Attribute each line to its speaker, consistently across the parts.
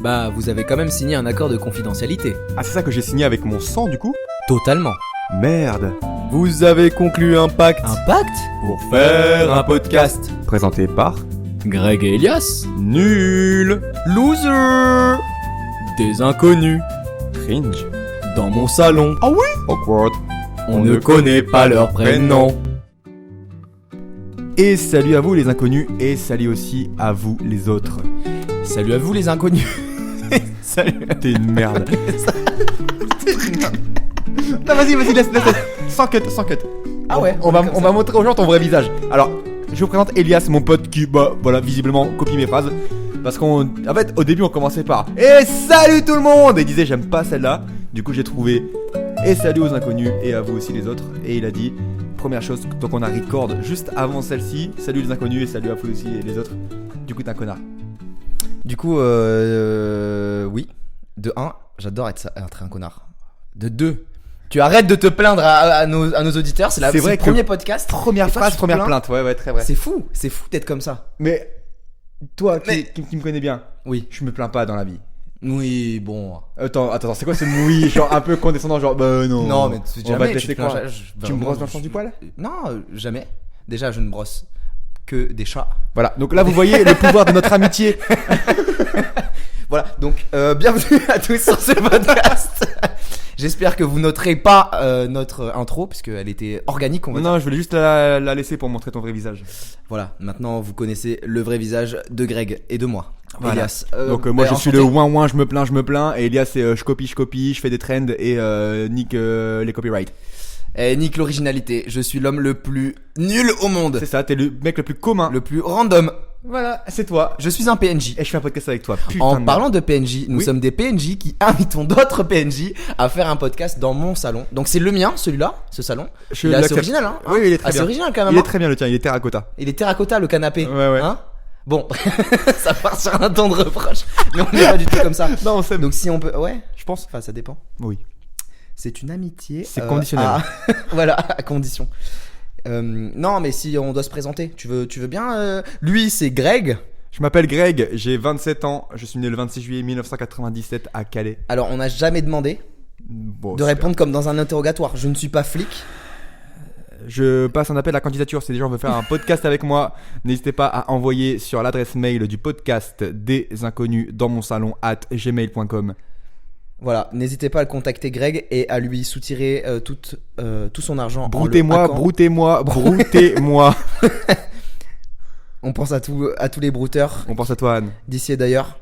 Speaker 1: Bah, vous avez quand même signé un accord de confidentialité.
Speaker 2: Ah, c'est ça que j'ai signé avec mon sang du coup ?
Speaker 1: Totalement.
Speaker 2: Merde. Vous avez conclu un pacte
Speaker 1: Un pacte ?
Speaker 2: pour faire un podcast présenté par
Speaker 1: Greg et Elias ?
Speaker 2: Nul,
Speaker 1: Loser ! Des inconnus.
Speaker 2: Cringe,
Speaker 1: Dans mon salon.
Speaker 2: Ah oui Awkward.
Speaker 1: On ne connaît pas leur prénom.
Speaker 2: Et salut à vous les inconnus et salut aussi à vous les autres.
Speaker 1: Salut à vous les inconnus. Salut.
Speaker 2: T'es une merde. Non vas-y, laisse. Sans cut.
Speaker 1: Ah ouais,
Speaker 2: On va montrer aux gens ton vrai visage. Alors, je vous présente Elias, mon pote qui, voilà, visiblement copie mes phrases. Parce en fait, au début, on commençait par et salut tout le monde. Et il disait j'aime pas celle-là. Du coup, j'ai trouvé et salut aux inconnus et à vous aussi les autres. Et il a dit première chose, donc on a record juste avant celle-ci. Salut les inconnus et salut à vous aussi et les autres. Du coup, t'es un connard.
Speaker 1: Du coup, oui. De 1, j'adore être un connard. De 2, tu arrêtes de te plaindre à nos auditeurs. C'est
Speaker 2: vrai
Speaker 1: le
Speaker 2: que
Speaker 1: premier podcast.
Speaker 2: Première
Speaker 1: Et toi,
Speaker 2: phrase,
Speaker 1: tu te
Speaker 2: première
Speaker 1: plains.
Speaker 2: plainte. Ouais, très vrai.
Speaker 1: C'est fou d'être comme ça.
Speaker 2: Mais toi
Speaker 1: Mais-
Speaker 2: qui me connais bien,
Speaker 1: Oui.
Speaker 2: je me plains pas dans la vie.
Speaker 1: Oui, bon.
Speaker 2: Attends, c'est quoi ce oui, genre un peu condescendant, genre bah non.
Speaker 1: Non, mais
Speaker 2: on va te
Speaker 1: jamais.
Speaker 2: laisser
Speaker 1: plains
Speaker 2: croire.
Speaker 1: jamais.
Speaker 2: Tu me brosses dans le sens du poil ?
Speaker 1: Non, jamais. Déjà, je ne brosse que des chats.
Speaker 2: Voilà, donc là vous voyez le pouvoir de notre amitié.
Speaker 1: Voilà, donc bienvenue à tous sur ce podcast. J'espère que vous noterez pas notre intro, puisqu'elle était organique, on va dire.
Speaker 2: Non, je voulais juste la laisser pour montrer ton vrai visage.
Speaker 1: Voilà, maintenant vous connaissez le vrai visage de Greg et de moi,
Speaker 2: Voilà.
Speaker 1: Elias.
Speaker 2: Donc moi je suis le
Speaker 1: enchanté.
Speaker 2: ouin, je me plains, et Elias c'est je copie, je fais des trends et nique les copyrights.
Speaker 1: Et nique l'originalité, je suis l'homme le plus nul au monde,
Speaker 2: C'est ça, t'es le mec le plus commun.
Speaker 1: le plus random.
Speaker 2: Voilà, c'est toi.
Speaker 1: Je suis un PNJ.
Speaker 2: Et je fais un podcast avec toi. Putain
Speaker 1: En
Speaker 2: de
Speaker 1: parlant de PNJ, nous
Speaker 2: Oui.
Speaker 1: sommes des PNJ qui invitons d'autres PNJ à faire un podcast dans mon salon. Donc c'est le mien, celui-là, ce salon.
Speaker 2: Je
Speaker 1: Il est assez
Speaker 2: l'accepte.
Speaker 1: original, hein.
Speaker 2: Oui, il est très
Speaker 1: Assez
Speaker 2: bien.
Speaker 1: original quand même.
Speaker 2: Il est
Speaker 1: hein.
Speaker 2: très bien le tien, il est terracotta.
Speaker 1: Il est terracotta le canapé.
Speaker 2: Ouais.
Speaker 1: Hein bon, ça part sur un ton de reproche, mais on n'est pas du tout comme ça.
Speaker 2: Non, on s'aime.
Speaker 1: Donc si on peut, ouais,
Speaker 2: Je pense.
Speaker 1: enfin ça dépend.
Speaker 2: Oui.
Speaker 1: C'est une amitié.
Speaker 2: C'est conditionnel.
Speaker 1: Voilà, à condition. Non, mais si on doit se présenter, tu veux bien lui, c'est Greg.
Speaker 2: Je m'appelle Greg, j'ai 27 ans, je suis né le 26 juillet 1997 à Calais.
Speaker 1: Alors, on n'a jamais demandé
Speaker 2: Bon,
Speaker 1: de
Speaker 2: super.
Speaker 1: répondre comme dans un interrogatoire. Je ne suis pas flic.
Speaker 2: Je passe un appel à candidature. Si des gens veulent faire un podcast avec moi, n'hésitez pas à envoyer sur l'adresse mail du podcast des inconnus dans mon salon @gmail.com.
Speaker 1: Voilà, n'hésitez pas à le contacter Greg et à lui soutirer tout son argent. en le
Speaker 2: Broutez-moi,
Speaker 1: hackant.
Speaker 2: broutez-moi.
Speaker 1: On pense à tous les brouteurs
Speaker 2: On pense à toi, Anne.
Speaker 1: d'ici et d'ailleurs.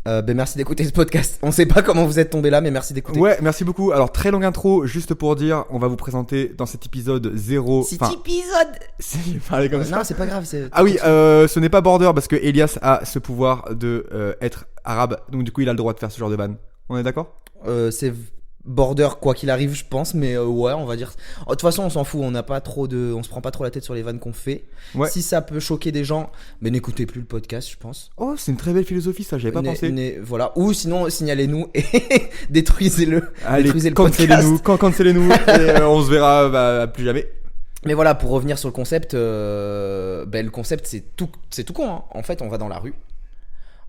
Speaker 1: Ben merci d'écouter ce podcast. On sait pas comment vous êtes tombé là, mais merci d'écouter.
Speaker 2: Ouais, merci beaucoup. Alors, très longue intro, juste pour dire, on va vous présenter dans cet épisode 0.
Speaker 1: Cet épisode.
Speaker 2: J'ai parlé comme ça.
Speaker 1: Non, c'est pas grave.
Speaker 2: Ah oui, ce n'est pas border parce que Elias a ce pouvoir de être arabe, donc du coup il a le droit de faire ce genre de ban. On est d'accord ?
Speaker 1: C'est border quoi qu'il arrive, je pense, mais ouais, on va dire. De toute façon, on s'en fout. On se prend pas trop la tête sur les vannes qu'on fait.
Speaker 2: Ouais.
Speaker 1: Si ça peut choquer des gens, mais n'écoutez plus le podcast, je pense.
Speaker 2: Oh, c'est une très belle philosophie ça, j'avais pas pensé.
Speaker 1: Voilà. Ou sinon, signalez-nous et détruisez-le.
Speaker 2: Allez,
Speaker 1: Détruisez le podcast.
Speaker 2: cancellez-nous et on se verra plus jamais.
Speaker 1: Mais voilà, pour revenir sur le concept, le concept c'est tout con. Hein. En fait, on va dans la rue,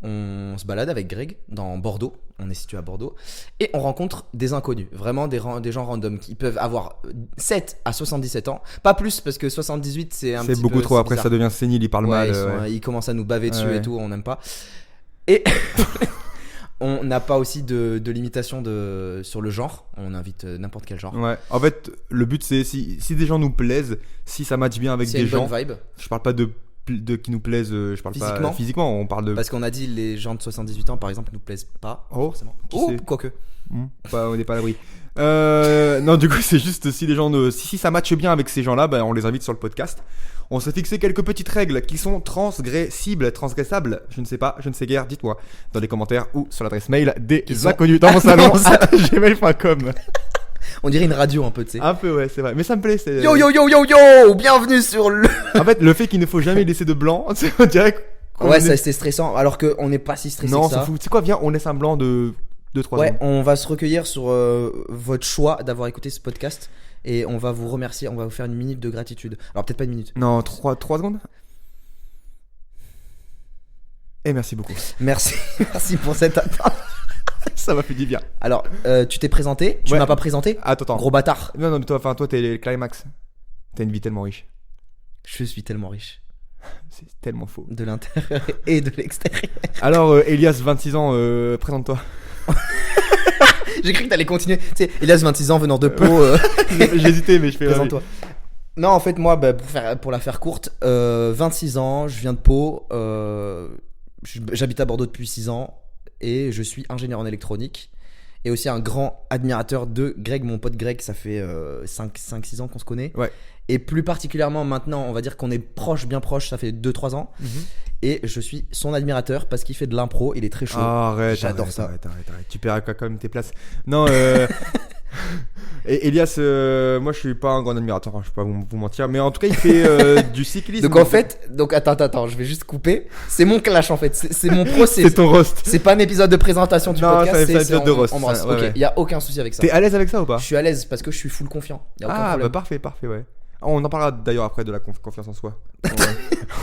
Speaker 1: on se balade avec Greg dans Bordeaux, on est situé à Bordeaux, et on rencontre des inconnus, vraiment des gens random qui peuvent avoir 7 à 77 ans, pas plus parce que 78 c'est un petit peu...
Speaker 2: C'est beaucoup trop, après
Speaker 1: bizarre.
Speaker 2: ça devient sénile, il parle
Speaker 1: Ouais,
Speaker 2: mal.
Speaker 1: ils commencent à nous baver dessus
Speaker 2: Ouais.
Speaker 1: et tout, on n'aime pas. Et on n'a pas aussi de limitation sur le genre, on invite n'importe quel genre.
Speaker 2: Ouais, en fait, le but c'est si des gens nous plaisent, si ça match bien avec
Speaker 1: S'il y a
Speaker 2: des
Speaker 1: une
Speaker 2: gens,
Speaker 1: bonne vibe.
Speaker 2: je parle pas de qui nous plaisent, je parle
Speaker 1: Physiquement.
Speaker 2: pas physiquement, on parle de.
Speaker 1: Parce qu'on a dit les gens de 78 ans par exemple nous plaisent pas forcément.
Speaker 2: qui sait
Speaker 1: Quoique.
Speaker 2: On n'est pas à l'abri. Non, du coup, c'est juste si les gens si ça matche bien avec ces gens-là, on les invite sur le podcast. On s'est fixé quelques petites règles qui sont transgressables. Je ne sais pas, je ne sais guère. Dites-moi dans les commentaires ou sur l'adresse mail des
Speaker 1: Qui sont-
Speaker 2: inconnus dans mon salon @gmail.com.
Speaker 1: On dirait une radio un peu, tu sais.
Speaker 2: Un peu, ouais, c'est vrai. Mais ça me plaît. C'est...
Speaker 1: Yo bienvenue sur le...
Speaker 2: En fait, le fait qu'il ne faut jamais laisser de blanc, on dirait qu'on
Speaker 1: Ouais,
Speaker 2: est-
Speaker 1: ça c'était stressant, alors qu'on n'est pas si stressé
Speaker 2: Non,
Speaker 1: que
Speaker 2: on s'en
Speaker 1: ça.
Speaker 2: fout. Tu sais quoi, viens, on laisse un blanc de 2-3
Speaker 1: Ouais,
Speaker 2: secondes.
Speaker 1: on va se recueillir sur votre choix d'avoir écouté ce podcast et on va vous remercier, on va vous faire une minute de gratitude. Alors peut-être pas une minute.
Speaker 2: Non, 3 secondes. Et merci beaucoup.
Speaker 1: Merci, merci pour cette attente.
Speaker 2: Ça m'a fait du bien.
Speaker 1: Alors, tu t'es présenté, tu
Speaker 2: Ouais.
Speaker 1: m'as pas présenté.
Speaker 2: Attends.
Speaker 1: Gros bâtard.
Speaker 2: Non, mais toi, t'es le climax. T'as une vie tellement riche.
Speaker 1: Je suis tellement riche.
Speaker 2: C'est tellement faux.
Speaker 1: De l'intérieur et de l'extérieur.
Speaker 2: Alors, Elias, 26 ans, présente-toi.
Speaker 1: J'ai cru que t'allais continuer. Tu sais, Elias, 26 ans, venant de Pau.
Speaker 2: J'ai hésité, mais je fais.
Speaker 1: Présente-toi. Non, en fait, moi, pour la faire courte, 26 ans, je viens de Pau. J'habite à Bordeaux depuis 6 ans. Et je suis ingénieur en électronique. Et aussi un grand admirateur de Greg, mon pote Greg. Ça fait 5-6 ans qu'on se connaît.
Speaker 2: Ouais.
Speaker 1: Et plus particulièrement maintenant, on va dire qu'on est proche, bien proche. Ça fait 2-3 ans. Et je suis son admirateur parce qu'il fait de l'impro. Il est très chaud.
Speaker 2: Arrête,
Speaker 1: J'adore ça.
Speaker 2: Arrête. Tu paieras quand même tes places. Non, et Elias, moi je suis pas un grand admirateur, hein, je vais pas vous mentir, mais en tout cas il fait du cyclisme.
Speaker 1: Donc en fait, attends, je vais juste couper. C'est mon clash en fait, c'est mon procès.
Speaker 2: C'est ton roast.
Speaker 1: C'est pas un épisode de présentation du
Speaker 2: Non,
Speaker 1: podcast,
Speaker 2: c'est un épisode de roast.
Speaker 1: on brosse.
Speaker 2: Ouais,
Speaker 1: Ok,
Speaker 2: ouais.
Speaker 1: y a aucun souci avec ça.
Speaker 2: T'es à l'aise avec ça ou pas?
Speaker 1: Je suis à l'aise parce que je suis full confiant. Y a aucun
Speaker 2: Ah
Speaker 1: problème.
Speaker 2: bah parfait, ouais. On en parlera d'ailleurs après de la confiance en soi.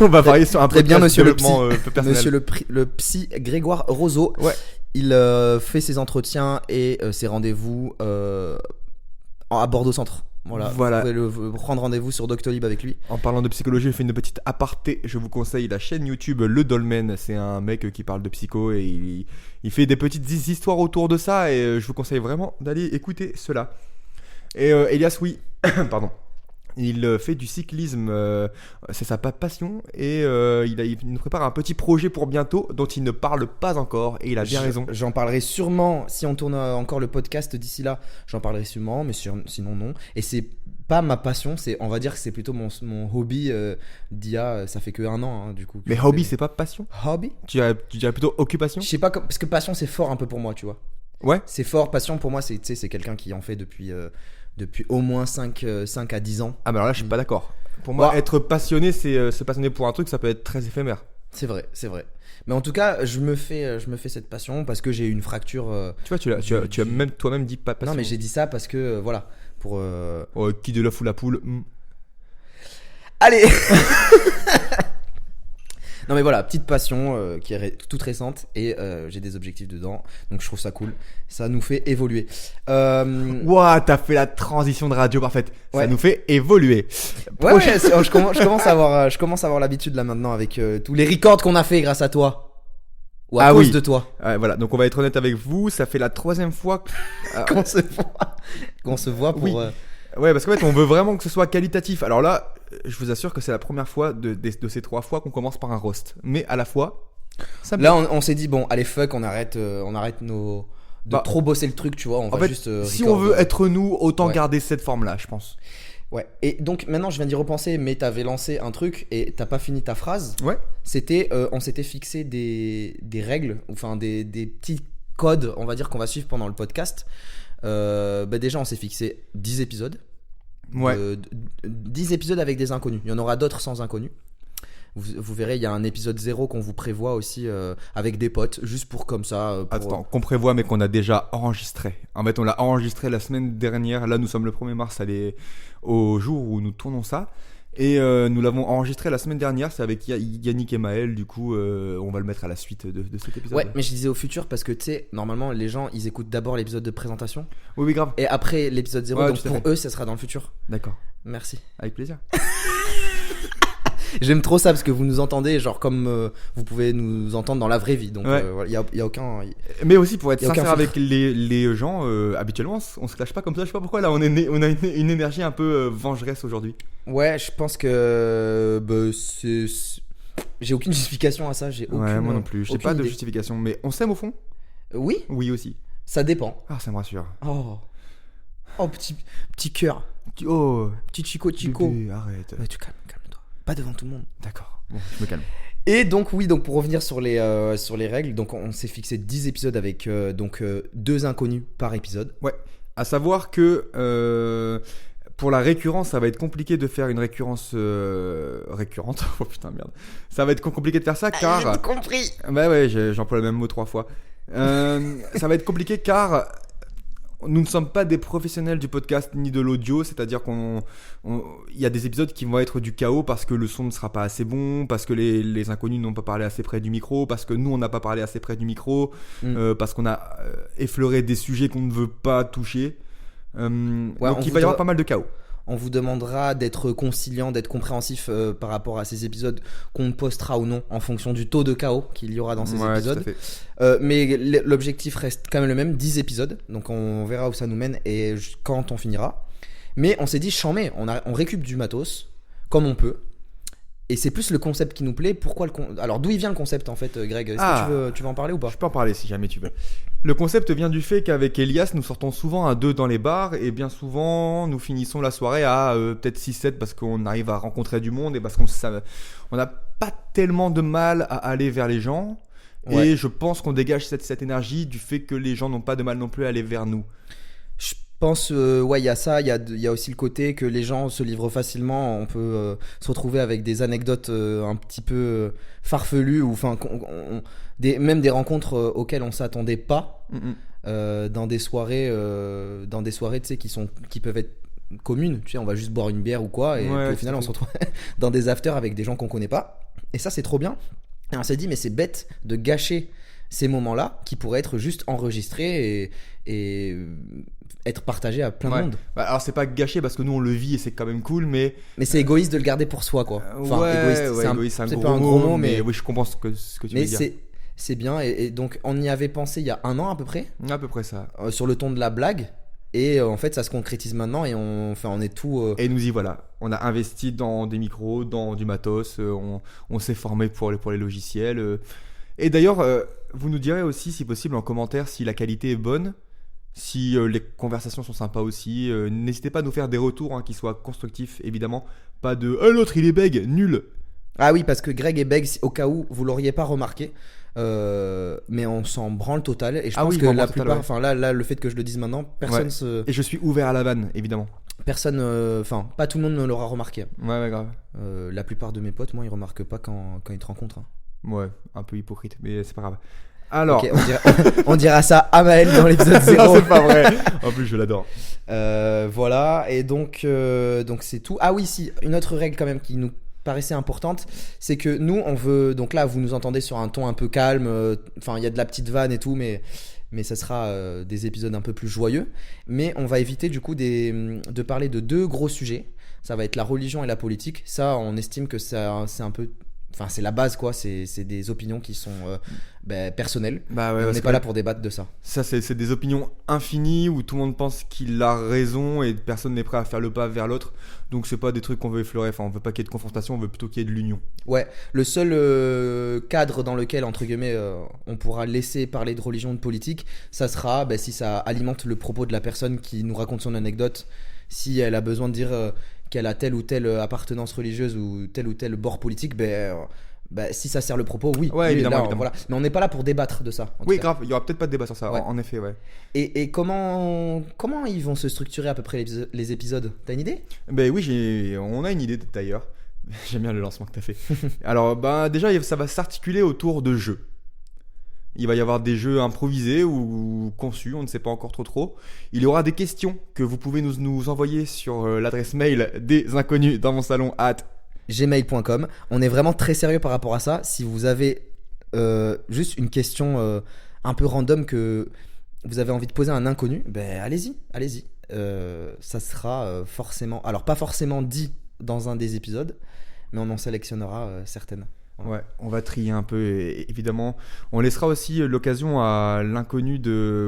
Speaker 2: On va varier sur un
Speaker 1: Très bien,
Speaker 2: podcast
Speaker 1: monsieur le
Speaker 2: développement personnel.
Speaker 1: Monsieur le psy Grégoire Roseau.
Speaker 2: Ouais.
Speaker 1: Il fait ses entretiens et ses rendez-vous à Bordeaux Centre. Voilà.
Speaker 2: Voilà.
Speaker 1: Vous pouvez prendre rendez-vous sur Doctolib avec lui.
Speaker 2: En parlant de psychologie, je fais une petite aparté. Je vous conseille la chaîne YouTube Le Dolmen. C'est un mec qui parle de psycho et il fait des petites histoires autour de ça. Et je vous conseille vraiment d'aller écouter cela. Et Elias, oui, pardon. Il fait du cyclisme, c'est sa passion. Et il nous prépare un petit projet pour bientôt dont il ne parle pas encore. Et il a bien raison.
Speaker 1: J'en parlerai sûrement si on tourne encore le podcast d'ici là. J'en parlerai sûrement, mais sinon non. Et c'est pas ma passion, on va dire que c'est plutôt mon hobby d'IA. Ça fait que 1 an du coup.
Speaker 2: Mais hobby, c'est pas passion?
Speaker 1: Hobby?
Speaker 2: Tu dirais plutôt occupation?
Speaker 1: Je sais pas, parce que passion c'est fort un peu pour moi, tu vois.
Speaker 2: Ouais.
Speaker 1: C'est fort, passion pour moi, c'est quelqu'un qui en fait depuis au moins 5 à 10 ans.
Speaker 2: Ah, mais alors là, je suis pas d'accord. Pour moi,
Speaker 1: Ouais.
Speaker 2: être passionné, c'est se passionner pour un truc, ça peut être très éphémère.
Speaker 1: C'est vrai. Mais en tout cas, je me fais cette passion parce que j'ai eu une fracture.
Speaker 2: Tu vois, tu as même toi-même dit pas passion.
Speaker 1: Non, mais j'ai dit ça parce que voilà. Pour.
Speaker 2: Oh, qui de l'œuf ou la poule
Speaker 1: Allez. Non mais voilà, petite passion qui est toute récente et j'ai des objectifs dedans, donc je trouve ça cool. Ça nous fait évoluer.
Speaker 2: Ouah, t'as fait la transition de radio parfaite. Ça
Speaker 1: Ouais.
Speaker 2: nous fait évoluer.
Speaker 1: Ouais, je commence à avoir l'habitude là maintenant avec tous les records qu'on a fait grâce à toi. Ou à cause de toi.
Speaker 2: Voilà, donc on va être honnête avec vous. Ça fait la 3e fois
Speaker 1: Qu'on se voit pour.
Speaker 2: Oui. Ouais, parce qu'en fait, on veut vraiment que ce soit qualitatif. Alors là, je vous assure que c'est la première fois de ces 3 fois qu'on commence par un roast. Mais à la fois, ça me
Speaker 1: Là, on s'est dit bon, allez fuck, on arrête de
Speaker 2: Bah,
Speaker 1: trop bosser le truc, tu vois. On
Speaker 2: en
Speaker 1: va
Speaker 2: fait,
Speaker 1: juste.
Speaker 2: si
Speaker 1: record.
Speaker 2: on veut être nous, autant
Speaker 1: Ouais.
Speaker 2: garder cette forme-là, je pense.
Speaker 1: Ouais. Et donc maintenant, je viens d'y repenser, mais t'avais lancé un truc et t'as pas fini ta phrase.
Speaker 2: Ouais.
Speaker 1: C'était, on s'était fixé des règles, enfin des petits codes, on va dire qu'on va suivre pendant le podcast. Déjà, on s'est fixé 10 épisodes.
Speaker 2: Ouais.
Speaker 1: 10 épisodes avec des inconnus. Il y en aura d'autres sans inconnus. Vous verrez, il y a un épisode 0 qu'on vous prévoit aussi avec des potes, juste pour comme ça.
Speaker 2: Attends, qu'on prévoit mais qu'on a déjà enregistré. En fait, on l'a enregistré la semaine dernière. Là, nous sommes le 1er mars, au jour où nous tournons ça. Et nous l'avons enregistré la semaine dernière. C'est avec Yannick et Maël. Du coup, on va le mettre à la suite de cet épisode.
Speaker 1: Ouais, mais je disais au futur parce que tu sais, normalement, les gens ils écoutent d'abord l'épisode de présentation
Speaker 2: Oui, grave.
Speaker 1: et après l'épisode 0.
Speaker 2: Ouais,
Speaker 1: Donc
Speaker 2: tout à
Speaker 1: pour
Speaker 2: fait.
Speaker 1: eux, ça sera dans le futur.
Speaker 2: D'accord.
Speaker 1: Merci.
Speaker 2: Avec plaisir.
Speaker 1: J'aime trop ça parce que vous nous entendez, genre comme vous pouvez nous entendre dans la vraie vie. Donc
Speaker 2: Ouais.
Speaker 1: voilà, y a aucun.
Speaker 2: Mais aussi, pour être
Speaker 1: Y a aucun
Speaker 2: sincère avec
Speaker 1: filtre.
Speaker 2: les gens, habituellement, on se clash pas comme ça. Je sais pas pourquoi. Là, on a une énergie un peu vengeresse aujourd'hui.
Speaker 1: Ouais, je pense que j'ai aucune justification à ça. J'ai aucune.
Speaker 2: Ouais, moi non plus. J'ai
Speaker 1: aucune
Speaker 2: pas de
Speaker 1: idée.
Speaker 2: justification. Mais on s'aime au fond?
Speaker 1: Oui,
Speaker 2: Oui, aussi.
Speaker 1: ça dépend.
Speaker 2: Ah, ça me rassure.
Speaker 1: Oh petit cœur,
Speaker 2: Oh,
Speaker 1: petit chico.
Speaker 2: bébé, arrête.
Speaker 1: Ouais, tu calme-toi. Pas devant tout le monde.
Speaker 2: D'accord. Bon, je me calme.
Speaker 1: Et donc oui, donc pour revenir sur les règles, donc on s'est fixé 10 épisodes avec 2 inconnus par épisode.
Speaker 2: À savoir que pour la récurrence, ça va être compliqué de faire une récurrence récurrente. Oh putain, merde. Ça va être compliqué de faire ça car.
Speaker 1: J'ai tout compris.
Speaker 2: Bah ouais, j'emploie le même mot 3 fois. Ça va être compliqué car nous ne sommes pas des professionnels du podcast ni de l'audio, c'est-à-dire il y a des épisodes qui vont être du chaos parce que le son ne sera pas assez bon, parce que les inconnus n'ont pas parlé assez près du micro, parce que nous on n'a pas parlé assez près du micro, parce qu'on a effleuré des sujets qu'on ne veut pas toucher. Donc il va y avoir pas mal de chaos.
Speaker 1: On vous demandera d'être conciliant, d'être compréhensif par rapport à ces épisodes qu'on postera ou non en fonction du taux de chaos qu'il y aura dans ces épisodes.
Speaker 2: Tout à fait.
Speaker 1: Mais l'objectif reste quand même le même, 10 épisodes. Donc on verra où ça nous mène et quand on finira. Mais on s'est dit, chambé, on récup du matos comme on peut. Et c'est plus le concept qui nous plaît. Pourquoi Alors d'où il vient le concept en fait, Greg? Est-ce que tu veux en parler ou pas?
Speaker 2: Je peux en parler si jamais tu veux. Le concept vient du fait qu'avec Elias, nous sortons souvent à 2 dans les bars et bien souvent, nous finissons la soirée à peut-être 6-7 parce qu'on arrive à rencontrer du monde et parce qu'on n'a pas tellement de mal à aller vers les gens. Ouais. Et je pense qu'on dégage cette énergie du fait que les gens n'ont pas de mal non plus à aller vers nous.
Speaker 1: Je pense, il y a ça, il y a aussi le côté que les gens se livrent facilement. On peut se retrouver avec des anecdotes un petit peu farfelues ou même des rencontres auxquelles on s'attendait pas dans des soirées, tu sais, qui peuvent être communes. Tu sais, on va juste boire une bière ou quoi, et au final on se retrouve dans des afters avec des gens qu'on connaît pas. Et ça, c'est trop bien. Et on s'est dit, mais c'est bête de gâcher ces moments-là qui pourraient être juste enregistrés et être partagés à plein de monde.
Speaker 2: Bah, alors c'est pas gâché parce que nous on le vit et c'est quand même cool, mais
Speaker 1: c'est égoïste de le garder pour soi, quoi.
Speaker 2: Égoïste, c'est pas un gros mot, mais oui, je comprends ce que tu veux dire.
Speaker 1: Mais c'est bien, et donc on y avait pensé il y a 1 an à peu près.
Speaker 2: À peu près ça.
Speaker 1: Sur le ton de la blague. Et en fait, ça se concrétise maintenant et on est tout.
Speaker 2: Et nous y voilà. On a investi dans des micros, dans du matos. On s'est formé pour les logiciels. Et d'ailleurs, vous nous direz aussi, si possible, en commentaire si la qualité est bonne, si les conversations sont sympas aussi. N'hésitez pas à nous faire des retours qui soient constructifs, évidemment. Pas de l'autre il est bègue, nul.
Speaker 1: Ah oui, parce que Greg est bègue, au cas où vous l'auriez pas remarqué. Mais on s'en branle total et je pense que la plupart, enfin là le fait que je le dise maintenant, personne
Speaker 2: Et je suis ouvert à la vanne, évidemment.
Speaker 1: Personne, pas tout le monde ne l'aura remarqué.
Speaker 2: Ouais, grave.
Speaker 1: La plupart de mes potes, moi, ils remarquent pas quand ils te rencontrent.
Speaker 2: Ouais, un peu hypocrite, mais c'est pas grave. Alors,
Speaker 1: okay, on dira ça à Maël dans l'épisode 0.
Speaker 2: Non, c'est pas vrai. En plus, je l'adore.
Speaker 1: Voilà, et donc c'est tout. Ah oui, si, une autre règle quand même qui nous paraissait importante, c'est que nous on veut, donc là vous nous entendez sur un ton un peu calme, il y a de la petite vanne et tout, mais ça sera des épisodes un peu plus joyeux, mais on va éviter du coup de parler de 2 gros sujets. Ça va être la religion et la politique. Ça, on estime que c'est un peu, c'est la base, quoi. C'est des opinions qui sont personnelles. On n'est pas là pour débattre de ça.
Speaker 2: Ça, c'est des opinions infinies où tout le monde pense qu'il a raison et personne n'est prêt à faire le pas vers l'autre. Donc c'est pas des trucs qu'on veut effleurer. On veut pas qu'il y ait de confrontation, on veut plutôt qu'il y ait de l'union.
Speaker 1: Ouais. Le seul cadre dans lequel entre guillemets on pourra laisser parler de religion, de politique, ça sera si ça alimente le propos de la personne qui nous raconte son anecdote. Si elle a besoin de dire qu'elle a telle ou telle appartenance religieuse ou tel bord politique, si ça sert le propos, oui.
Speaker 2: Ouais, évidemment.
Speaker 1: Voilà. Mais on n'est pas là pour débattre de ça.
Speaker 2: Oui, grave. Il y aura peut-être pas de débat sur ça. Ouais. En effet, ouais.
Speaker 1: Et comment ils vont se structurer à peu près les épisodes? T'as une idée?
Speaker 2: Oui, on a une idée d'ailleurs. J'aime bien le lancement que t'as fait. Alors, déjà, ça va s'articuler autour de jeux. Il va y avoir des jeux improvisés ou conçus, on ne sait pas encore trop. Il y aura des questions que vous pouvez nous envoyer sur l'adresse mail des inconnus dans mon salon @gmail.com.
Speaker 1: On est vraiment très sérieux par rapport à ça. Si vous avez juste une question un peu random que vous avez envie de poser à un inconnu, allez-y. Ça sera forcément, alors pas forcément dit dans un des épisodes, mais on en sélectionnera certaines.
Speaker 2: Ouais, on va trier un peu, évidemment. On laissera aussi l'occasion à l'inconnu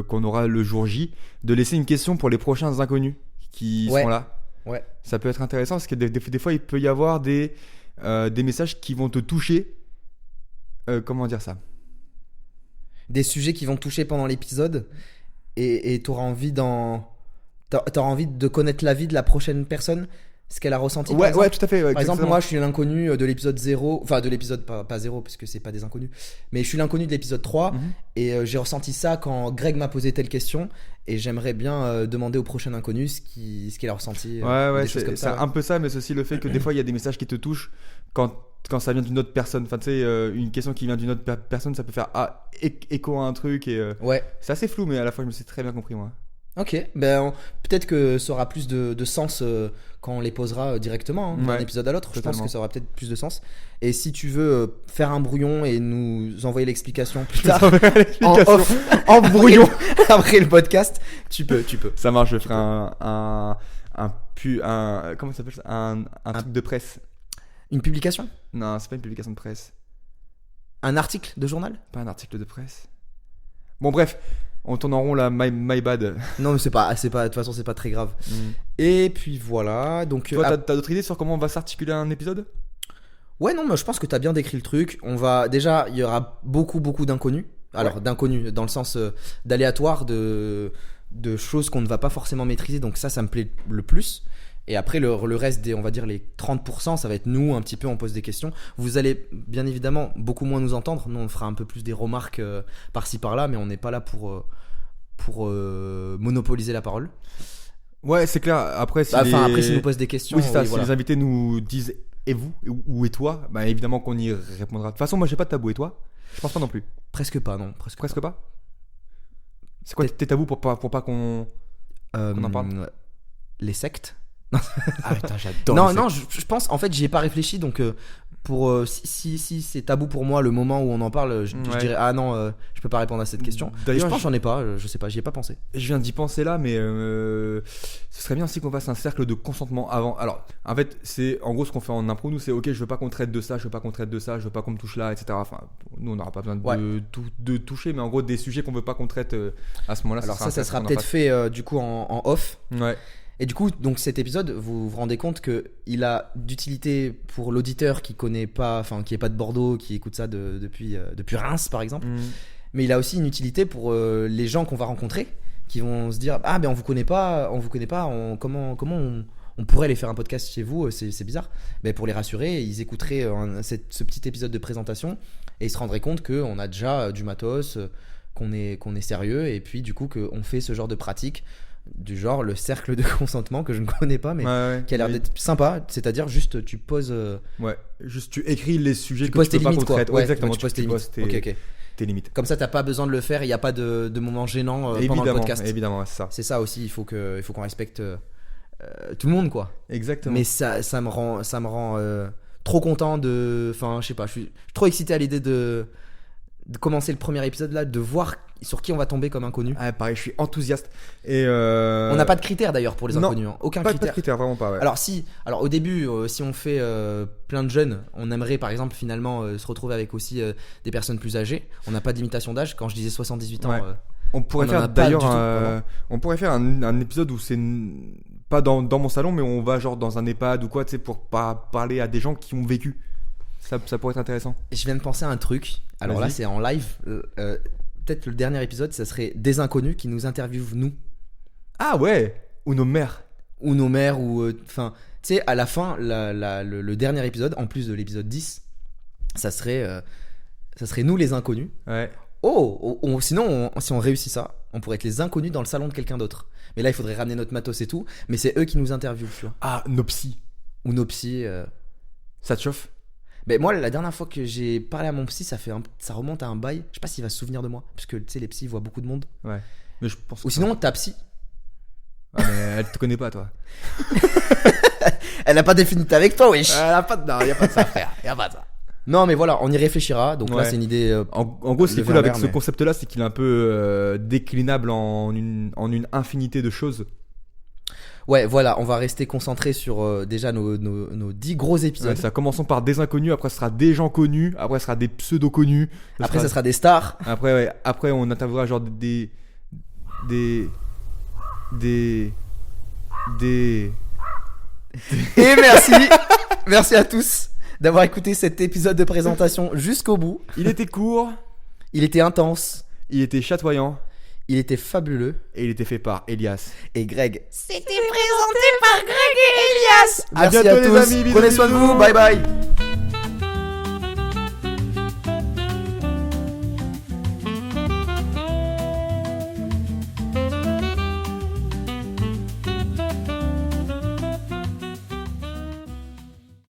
Speaker 2: qu'on aura le jour J de laisser une question pour les prochains inconnus qui seront là.
Speaker 1: Ouais.
Speaker 2: Ça peut être intéressant parce que des fois il peut y avoir des messages qui vont te toucher. Comment dire ça?
Speaker 1: Des sujets qui vont te toucher pendant l'épisode et t'auras envie de connaître la vie de la prochaine personne. Ce qu'elle a ressenti.
Speaker 2: Ouais, tout à fait.
Speaker 1: Par exemple, moi, je suis l'inconnu de l'épisode 0. Enfin, de l'épisode pas 0, parce que c'est pas des inconnus. Mais je suis l'inconnu de l'épisode 3. Et j'ai ressenti ça quand Greg m'a posé telle question. Et j'aimerais bien demander au prochain inconnu ce qu'il a ressenti.
Speaker 2: C'est un peu ça, mais c'est aussi le fait que des fois, il y a des messages qui te touchent quand ça vient d'une autre personne. Enfin, tu sais, une question qui vient d'une autre personne, ça peut faire écho à un truc. Et,
Speaker 1: ouais.
Speaker 2: C'est assez flou, mais à la fois, je me suis très bien compris, moi.
Speaker 1: Ok, peut-être que ça aura plus de sens quand on les posera directement d'un
Speaker 2: Ouais,
Speaker 1: épisode à l'autre. Je pense
Speaker 2: totalement.
Speaker 1: que ça aura peut-être plus de sens. Et si tu veux faire un brouillon et nous envoyer l'explication plus tard en off, en brouillon après le podcast, tu peux.
Speaker 2: Ça marche, je ferai comment ça s'appelle ça, un truc de presse.
Speaker 1: Une publication,
Speaker 2: Non, c'est pas une publication de presse.
Speaker 1: un article de journal.
Speaker 2: Pas un article de presse. Bon, bref, on tourne en rond là, my bad.
Speaker 1: Non, mais de toute façon, c'est pas très grave. Et puis voilà. Donc,
Speaker 2: Toi, t'as d'autres idées sur comment on va s'articuler un épisode?
Speaker 1: ouais, non, mais je pense que t'as bien décrit le truc. Il y aura beaucoup d'inconnus. Alors,
Speaker 2: Ouais.
Speaker 1: d'inconnus, dans le sens d'aléatoire, de choses qu'on ne va pas forcément maîtriser. Donc, ça me plaît le plus. Et après, le reste on va dire les 30%, ça va être nous, un petit peu, on pose des questions. Vous allez, bien évidemment, beaucoup moins nous entendre. Nous, on fera un peu plus des remarques par-ci, par-là, mais on n'est pas là pour monopoliser la parole.
Speaker 2: Ouais, c'est clair. Après, si
Speaker 1: Après, si nous posent des questions,
Speaker 2: oui, c'est ça.
Speaker 1: oui,
Speaker 2: Si
Speaker 1: voilà.
Speaker 2: les invités nous disent et vous ou et toi, bah évidemment qu'on y répondra. De toute façon, moi, j'ai pas de tabou. Et toi? Je pense pas non plus.
Speaker 1: Presque pas, non.
Speaker 2: Presque pas. C'est quoi tes tabous pour pas qu'on qu'on en parle?
Speaker 1: Ouais. Les sectes.
Speaker 2: Ah putain, j'adore.
Speaker 1: Non,
Speaker 2: les
Speaker 1: non,
Speaker 2: sectes.
Speaker 1: je pense, en fait, j'y ai pas réfléchi, donc si c'est tabou pour moi le moment où on en parle, je
Speaker 2: Ouais.
Speaker 1: dirais ah non, je peux pas répondre à cette question.
Speaker 2: D'ailleurs,
Speaker 1: Mais je pense que j'en ai pas, je sais pas, j'y ai pas pensé.
Speaker 2: Je viens d'y penser là, mais ce serait bien aussi qu'on fasse un cercle de consentement avant. Alors, en fait, c'est en gros ce qu'on fait en impro. Nous, c'est ok, je veux pas qu'on traite de ça, je veux pas qu'on traite de ça, je veux pas qu'on me touche là, etc. Enfin, nous, on n'aura pas besoin de toucher, mais en gros, des sujets qu'on veut pas qu'on traite à ce moment-là.
Speaker 1: Alors
Speaker 2: sera
Speaker 1: ça
Speaker 2: un
Speaker 1: sera
Speaker 2: cercle qu'on en
Speaker 1: peut-être fait du coup en off.
Speaker 2: fasse. Ouais.
Speaker 1: Et du coup, donc cet épisode, vous vous rendez compte que il a d'utilité pour l'auditeur qui connaît pas, enfin qui est pas de Bordeaux, qui écoute ça depuis Reims par exemple. Mais il a aussi une utilité pour les gens qu'on va rencontrer, qui vont se dire ah ben on vous connaît pas, comment on pourrait aller faire un podcast chez vous, c'est bizarre. Ben pour les rassurer, ils écouteraient ce petit épisode de présentation et ils se rendraient compte qu'on a déjà du matos, qu'on est sérieux et puis du coup qu'on fait ce genre de pratique du genre le cercle de consentement que je ne connais pas mais
Speaker 2: Ouais,
Speaker 1: qui a l'air
Speaker 2: oui.
Speaker 1: d'être sympa, c'est-à-dire juste tu poses
Speaker 2: Ouais. Juste, tu écris les sujets
Speaker 1: tu
Speaker 2: que
Speaker 1: poses
Speaker 2: tu
Speaker 1: tes
Speaker 2: veux pas
Speaker 1: limites
Speaker 2: qu'on
Speaker 1: quoi.
Speaker 2: traite. Ouais, exactement.
Speaker 1: tu poses tes limites. Ok.
Speaker 2: Tes limites.
Speaker 1: Comme ça, t'as pas besoin de le faire. Il n'y a pas de moment gênant pendant le
Speaker 2: Évidemment,
Speaker 1: podcast.
Speaker 2: évidemment, c'est ça.
Speaker 1: C'est ça aussi. Il faut qu'on respecte tout le monde, quoi.
Speaker 2: Exactement.
Speaker 1: Mais ça me rend trop content de. Enfin, je sais pas. Je suis trop excité à l'idée de commencer le premier épisode là, de voir sur qui on va tomber comme inconnu.
Speaker 2: Ah, pareil, je suis enthousiaste. Et
Speaker 1: On n'a pas de critères d'ailleurs pour les
Speaker 2: non,
Speaker 1: inconnus. Aucun
Speaker 2: pas de
Speaker 1: critère.
Speaker 2: critères, vraiment pas. Ouais.
Speaker 1: Alors au début, si on fait plein de jeunes, on aimerait par exemple finalement se retrouver avec aussi des personnes plus âgées. On n'a pas de limitation d'âge. Quand je disais 78 ans,
Speaker 2: Ouais. On pourrait
Speaker 1: on en
Speaker 2: faire
Speaker 1: a pas
Speaker 2: d'ailleurs
Speaker 1: du tout, vraiment.
Speaker 2: on pourrait faire un épisode où c'est pas dans mon salon, mais on va genre dans un EHPAD ou quoi, tu sais, pour pas parler à des gens qui ont vécu. Ça pourrait être intéressant.
Speaker 1: je viens de penser à un truc. Alors
Speaker 2: Vas-y.
Speaker 1: là, c'est en live. Peut-être le dernier épisode, ça serait des inconnus qui nous interviewent nous
Speaker 2: Ah ouais. Ou nos mères.
Speaker 1: ou nos mères ou enfin, tu sais, à la fin, le dernier épisode, en plus de l'épisode 10, ça serait nous les inconnus.
Speaker 2: Ouais.
Speaker 1: Sinon, si on réussit ça, on pourrait être les inconnus dans le salon de quelqu'un d'autre. Mais là, il faudrait ramener notre matos et tout. Mais c'est eux qui nous interviewent, tu vois.
Speaker 2: Ah, nos psys.
Speaker 1: Ou nos psys.
Speaker 2: Ça te chauffe?
Speaker 1: Mais moi, la dernière fois que j'ai parlé à mon psy, ça remonte à un bail. Je sais pas s'il va se souvenir de moi, parce que tu sais, les psys voient beaucoup de monde.
Speaker 2: Ouais. Mais je pense.
Speaker 1: Ou sinon, ta psy,
Speaker 2: Ah, mais elle te connaît pas, toi.
Speaker 1: elle a pas défini avec toi, wesh.
Speaker 2: Elle a pas de. Non, y a pas de ça, frère. Y a pas de ça.
Speaker 1: Non, mais voilà, on y réfléchira. Donc là,
Speaker 2: Ouais.
Speaker 1: c'est une idée.
Speaker 2: En gros, ce qui est
Speaker 1: Le
Speaker 2: cool avec
Speaker 1: verre,
Speaker 2: ce
Speaker 1: mais-
Speaker 2: concept-là, c'est qu'il est un peu déclinable en une infinité de choses.
Speaker 1: Ouais, voilà, on va rester concentré sur déjà nos 10 gros épisodes.
Speaker 2: Ouais, ça commençons par des inconnus, après ce sera des gens connus, après ce sera des pseudo-connus.
Speaker 1: Après, ça sera des stars.
Speaker 2: Après, ouais, après on interviewera genre des.
Speaker 1: Et merci. Merci à tous d'avoir écouté cet épisode de présentation jusqu'au bout.
Speaker 2: Il était court,
Speaker 1: Il était intense,
Speaker 2: il était chatoyant,
Speaker 1: il était fabuleux.
Speaker 2: et il était fait par Elias.
Speaker 1: Et Greg.
Speaker 3: C'était présenté par Greg et Elias.
Speaker 2: À
Speaker 1: Merci
Speaker 2: bientôt,
Speaker 1: à
Speaker 2: les
Speaker 1: tous.
Speaker 2: amis, bisous,
Speaker 1: Prenez soin de
Speaker 2: bisous.
Speaker 1: vous. Bye bye.